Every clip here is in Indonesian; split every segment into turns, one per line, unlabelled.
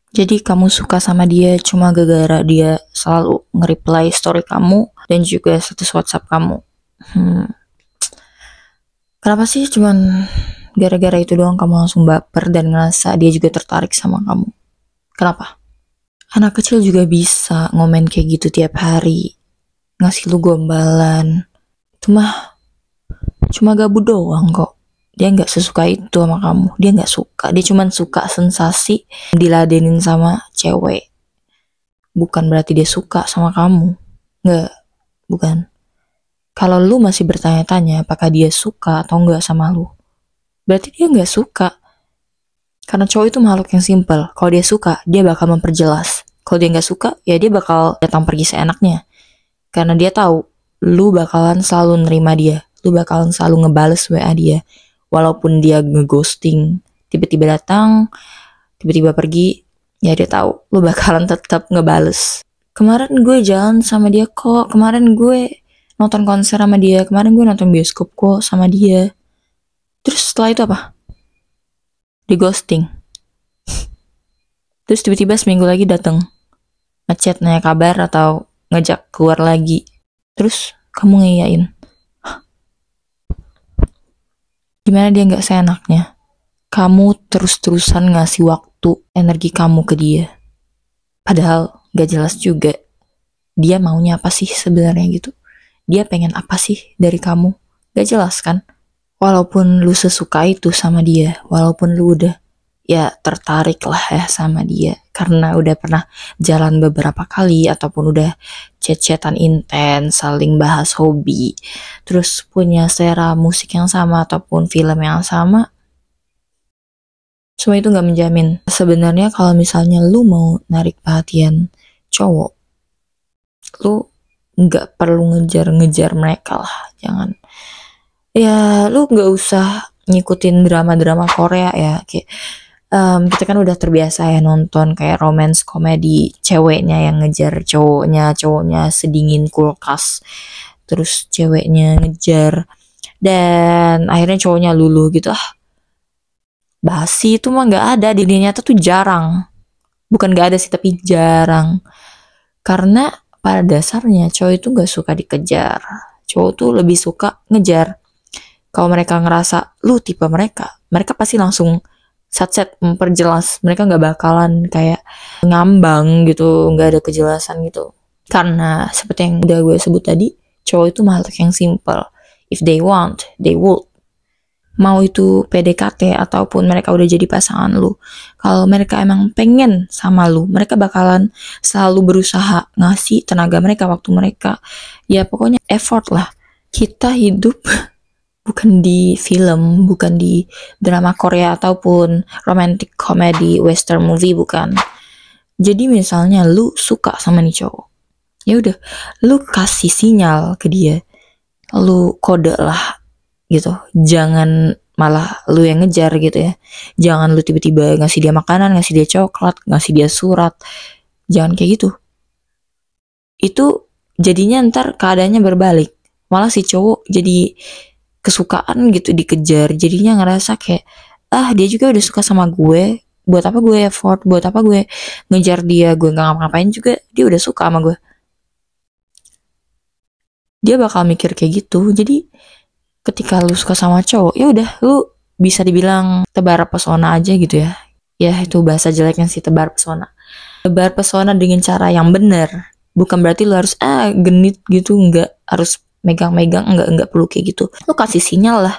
Jadi kamu suka sama dia cuma gara-gara dia selalu nge-reply story kamu dan juga status WhatsApp kamu. Kenapa sih cuman gara-gara itu doang kamu langsung baper dan ngerasa dia juga tertarik sama kamu? Kenapa? Anak kecil juga bisa ngomen kayak gitu tiap hari, ngasih lu gombalan. Itu mah cuma gabut doang kok. Dia nggak sesuka itu sama kamu. Dia nggak suka. Dia cuma suka sensasi diladenin sama cewek. Bukan berarti dia suka sama kamu. Nggak, bukan. Kalau lu masih bertanya-tanya apakah dia suka atau nggak sama lu, berarti dia nggak suka. Karena cowok itu makhluk yang simpel. Kalau dia suka, dia bakal memperjelas. Kalau dia nggak suka, ya dia bakal datang pergi seenaknya. Karena dia tahu, lu bakalan selalu nerima dia. Lu bakalan selalu ngebales WA dia. Walaupun dia ngeghosting, tiba-tiba datang, tiba-tiba pergi, ya dia tahu lu bakalan tetap ngebales. Kemarin gue jalan sama dia kok, kemarin gue nonton konser sama dia, kemarin gue nonton bioskop kok sama dia. Terus setelah itu apa? Di ghosting. Terus tiba-tiba seminggu lagi datang, ngechat nanya kabar atau ngajak keluar lagi. Terus kamu ngiyain. Gimana dia gak seenaknya? Kamu terus-terusan ngasih waktu, energi kamu ke dia. Padahal gak jelas juga dia maunya apa sih sebenarnya gitu. Dia pengen apa sih dari kamu? Gak jelas kan? Walaupun lu sesuka itu sama dia, walaupun lu udah ya tertarik lah ya sama dia karena udah pernah jalan beberapa kali ataupun udah chat-chatan intens, saling bahas hobi, terus punya selera musik yang sama ataupun film yang sama, semua itu gak menjamin. Sebenarnya kalau misalnya lu mau narik perhatian cowok, lu gak perlu ngejar-ngejar mereka lah, jangan. Ya lu gak usah ngikutin drama-drama Korea ya, kayak kita kan udah terbiasa ya nonton kayak romance komedi, ceweknya yang ngejar cowoknya sedingin kulkas, terus ceweknya ngejar dan akhirnya cowoknya luluh gitu. Basi itu mah nggak ada di dunia nyata tuh, jarang. Bukan nggak ada sih, tapi jarang. Karena pada dasarnya cowok itu nggak suka dikejar, cowok tuh lebih suka ngejar. Kalau mereka ngerasa lu tipe mereka pasti langsung set memperjelas. Mereka nggak bakalan kayak ngambang gitu, nggak ada kejelasan gitu. Karena seperti yang udah gue sebut tadi, cowok itu makhluk yang simple. If they want, they would. Mau itu PDKT ataupun mereka udah jadi pasangan lu, kalau mereka emang pengen sama lu, mereka bakalan selalu berusaha ngasih tenaga mereka, waktu mereka, ya pokoknya effort lah. Kita hidup bukan di film, bukan di drama Korea ataupun romantic comedy western movie, bukan. Jadi misalnya lu suka sama nih cowok, ya udah lu kasih sinyal ke dia, lu kode lah gitu, jangan malah lu yang ngejar gitu ya. Jangan lu tiba-tiba ngasih dia makanan, ngasih dia coklat, ngasih dia surat, jangan kayak gitu. Itu jadinya ntar keadaannya berbalik, malah si cowok jadi kesukaan gitu dikejar, jadinya ngerasa kayak dia juga udah suka sama gue, buat apa gue effort, buat apa gue ngejar dia, gue nggak ngapa-ngapain juga dia udah suka sama gue. Dia bakal mikir kayak gitu. Jadi ketika lu suka sama cowok, ya udah lu bisa dibilang tebar pesona aja gitu ya. Ya itu bahasa jeleknya sih, tebar pesona. Tebar pesona dengan cara yang benar. Bukan berarti lu harus genit gitu, nggak harus megang-megang, enggak perlu kayak gitu. Lu kasih sinyal lah,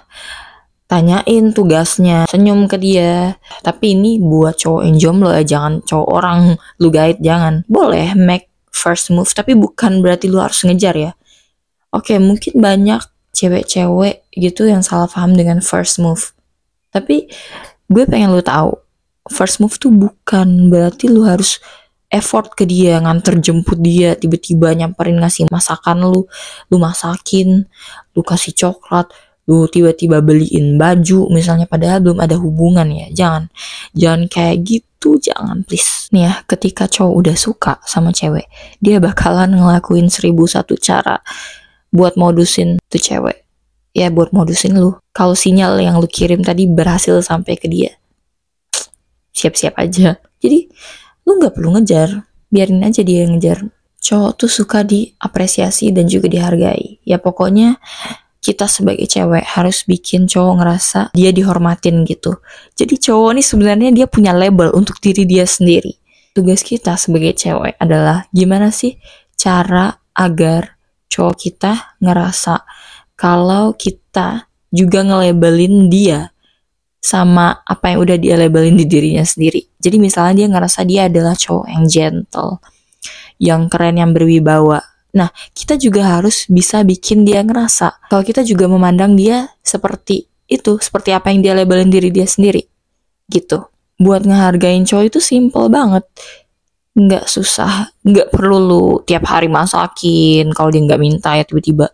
tanyain tugasnya, senyum ke dia. Tapi ini buat cowok yang jomblo ya, jangan cowok orang lu guide, jangan. Boleh make first move, tapi bukan berarti lu harus ngejar ya. Oke, mungkin banyak cewek-cewek gitu yang salah paham dengan first move. Tapi gue pengen lu tahu, first move tuh bukan berarti lu harus effort ke dia, nganter jemput dia, tiba-tiba nyamperin ngasih masakan lu masakin, lu kasih coklat, lu tiba-tiba beliin baju misalnya, padahal belum ada hubungan ya. Jangan kayak gitu, jangan please. Nih ya, ketika cowok udah suka sama cewek, dia bakalan ngelakuin 1001 cara buat modusin tuh cewek. Ya buat modusin lu. Kalau sinyal yang lu kirim tadi berhasil sampai ke dia, siap-siap aja. Jadi lu nggak perlu ngejar, biarin aja dia yang ngejar. Cowok tuh suka diapresiasi dan juga dihargai. Ya pokoknya kita sebagai cewek harus bikin cowok ngerasa dia dihormatin gitu. Jadi cowok nih sebenarnya dia punya label untuk diri dia sendiri. Tugas kita sebagai cewek adalah gimana sih cara agar cowok kita ngerasa kalau kita juga nge-labelin dia sama apa yang udah dia labelin di dirinya sendiri. Jadi misalnya dia ngerasa dia adalah cowok yang gentle, yang keren, yang berwibawa. Nah, kita juga harus bisa bikin dia ngerasa kalau kita juga memandang dia seperti itu, seperti apa yang dia labelin diri dia sendiri. Gitu. Buat ngehargain cowok itu simple banget. Nggak susah, nggak perlu lu tiap hari masakin. Kalau dia nggak minta ya tiba-tiba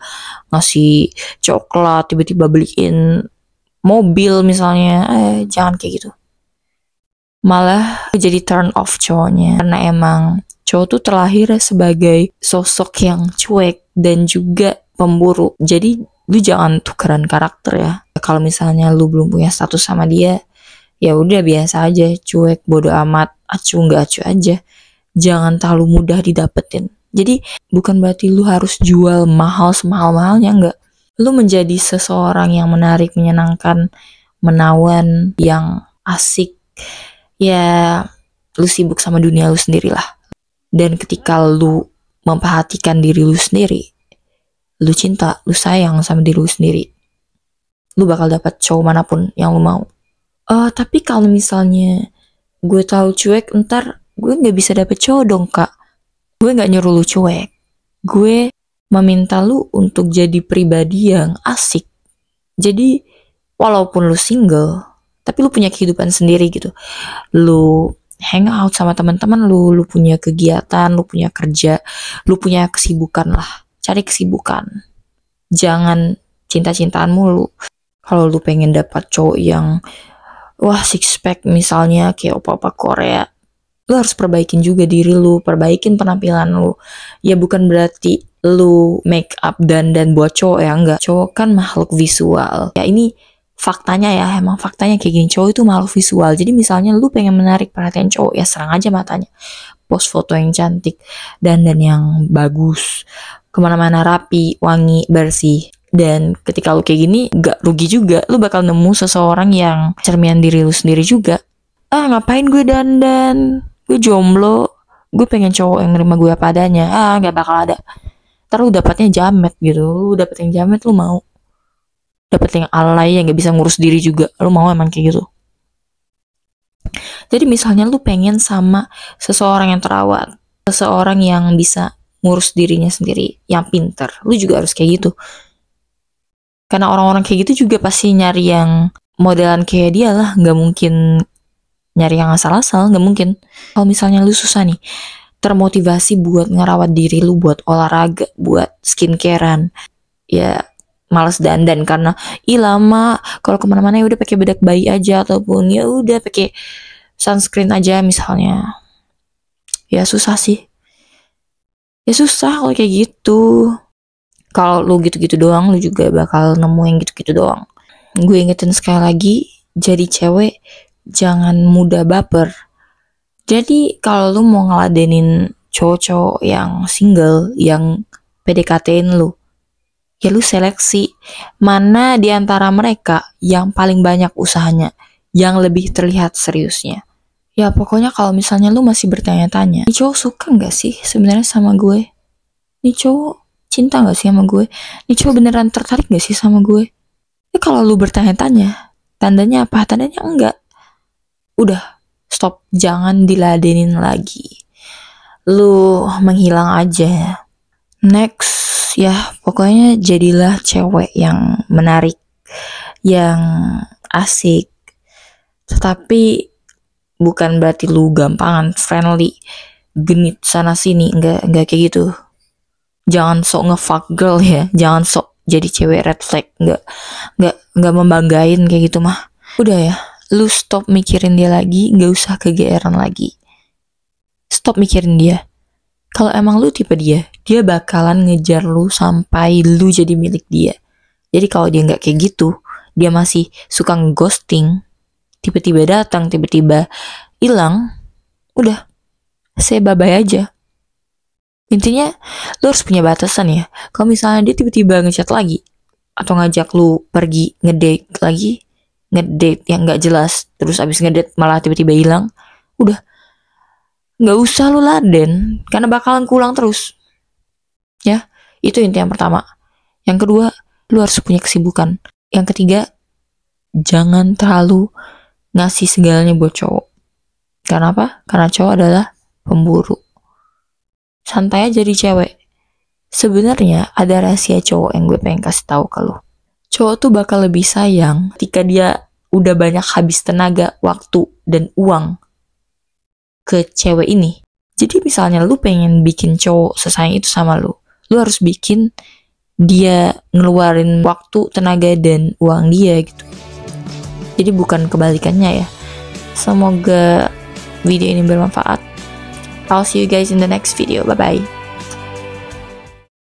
ngasih coklat, tiba-tiba beliin mobil misalnya. Jangan kayak gitu. Malah jadi turn off cowoknya. Karena emang cowok tuh terlahir sebagai sosok yang cuek dan juga pemburu. Jadi lu jangan tukeran karakter ya. Kalau misalnya lu belum punya status sama dia, ya udah biasa aja, cuek, bodo amat, acuh nggak acuh aja. Jangan terlalu mudah didapetin. Jadi bukan berarti lu harus jual mahal semahal-mahalnya, enggak. Lu menjadi seseorang yang menarik, menyenangkan, menawan, yang asik. Ya lu sibuk sama dunia lu sendiri lah. Dan ketika lu memperhatikan diri lu sendiri, lu cinta, lu sayang sama diri lu sendiri, lu bakal dapat cowok manapun yang lu mau. Tapi kalau misalnya gue tahu cuek, ntar gue nggak bisa dapet cowok dong kak. Gue nggak nyuruh lu cuek. Gue meminta lu untuk jadi pribadi yang asik. Jadi walaupun lu single, tapi lu punya kehidupan sendiri gitu. Lu hangout sama teman-teman lu punya kegiatan, lu punya kerja, lu punya kesibukan lah. Cari kesibukan. Jangan cinta-cintaan mulu. Kalau lu pengen dapat cowok yang wah six pack misalnya kayak opa-opa Korea, lu harus perbaikin juga diri lu, perbaikin penampilan lu. Ya bukan berarti lu make up dan buat cowok ya, enggak. Cowok kan makhluk visual. Ya ini faktanya ya, emang faktanya kayak gini, cowok itu makhluk visual. Jadi misalnya lu pengen menarik perhatian cowok, ya serang aja matanya. Post foto yang cantik, dan yang bagus, kemana-mana rapi, wangi, bersih. Dan ketika lu kayak gini, gak rugi juga. Lu bakal nemu seseorang yang cerminan diri lu sendiri juga. Ngapain gue dandan? Gue jomblo. Gue pengen cowok yang nerima gue apa adanya. Gak bakal ada. Ntar lu dapetnya jamet gitu. Lu dapet yang jamet, lu mau. Dapet yang alay, yang gak bisa ngurus diri juga. Lu mau emang kayak gitu. Jadi misalnya lu pengen sama seseorang yang terawat. Seseorang yang bisa ngurus dirinya sendiri. Yang pinter. Lu juga harus kayak gitu. Karena orang-orang kayak gitu juga pasti nyari yang modelan kayak dia lah. Gak mungkin nyari yang asal-asal, gak mungkin. Kalau misalnya lu susah nih termotivasi buat ngerawat diri lu, buat olahraga, buat skincarean, ya malas dandan karena lama kalau kemana-mana ya udah pakai bedak bayi aja, ataupun ya udah pakai sunscreen aja misalnya. Ya susah sih. Ya susah kalau kayak gitu. Kalau lu gitu-gitu doang, lu juga bakal nemu yang gitu-gitu doang. Gue ingetin sekali lagi, jadi cewek jangan mudah baper. Jadi kalau lu mau ngeladenin cowok-cowok yang single, yang PDKT-in lu, ya lu seleksi mana di antara mereka yang paling banyak usahanya, yang lebih terlihat seriusnya. Ya pokoknya kalau misalnya lu masih bertanya-tanya, ini cowok suka gak sih sebenarnya sama gue? Ini cowok cinta gak sih sama gue? Ini cowok beneran tertarik gak sih sama gue? Ya kalau lu bertanya-tanya, tandanya apa? Tandanya enggak. Udah, stop. Jangan diladenin lagi. Lu menghilang aja. Next, ya pokoknya jadilah cewek yang menarik, yang asik. Tetapi bukan berarti lu gampangan, friendly, genit sana sini. Enggak kayak gitu. Jangan sok nge-fuck girl ya. Jangan sok jadi cewek red flag. Enggak membanggain kayak gitu mah. Udah ya, lu stop mikirin dia lagi, gak usah kegeeran lagi. Stop mikirin dia. Kalau emang lu tipe dia bakalan ngejar lu sampai lu jadi milik dia. Jadi kalau dia gak kayak gitu, dia masih suka nge-ghosting, tiba-tiba datang, tiba-tiba hilang, udah, say bye-bye aja. Intinya lu harus punya batasan ya. Kalau misalnya dia tiba-tiba ngechat lagi atau ngajak lu pergi ngedate lagi, ngedate yang nggak jelas, terus abis ngedate malah tiba-tiba hilang, udah nggak usah lu laden, karena bakalan kulang terus. Ya, itu inti yang pertama. Yang kedua, lu harus punya kesibukan. Yang ketiga, jangan terlalu ngasih segalanya buat cowok. Karena apa? Karena cowok adalah pemburu. Santai aja jadi cewek. Sebenarnya ada rahasia cowok yang gue pengen kasih tahu ke lu. Cowok tuh bakal lebih sayang ketika dia udah banyak habis tenaga, waktu, dan uang ke cewek ini. Jadi misalnya lu pengen bikin cowok sesayang itu sama lu harus bikin dia ngeluarin waktu, tenaga, dan uang dia gitu. Jadi bukan kebalikannya ya. Semoga video ini bermanfaat. I'll see you guys in the next video. Bye-bye.